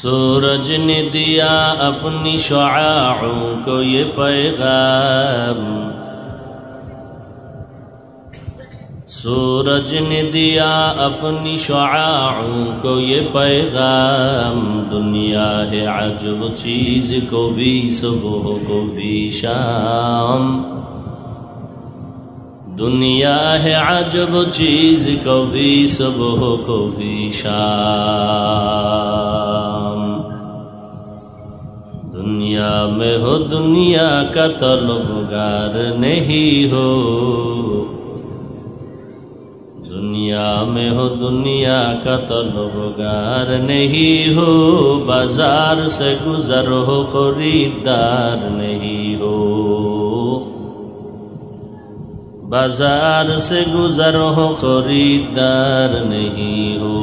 سورج نے دیا اپنی شعاعوں کو یہ پیغام، سورج نے دیا اپنی شعاعوں کو یہ پیغام، دنیا ہے عجب چیز کو بھی صبح کو بھی شام، دنیا ہے عجب چیز کو بھی صبح کو بھی شام، دنیا میں ہو دنیا کا طلبگار نہیں ہو، دنیا میں ہو دنیا کا طلبگار نہیں ہو، بازار سے گزر ہو خریدار نہیں ہو، بازار سے گزر ہو خریدار نہیں ہو،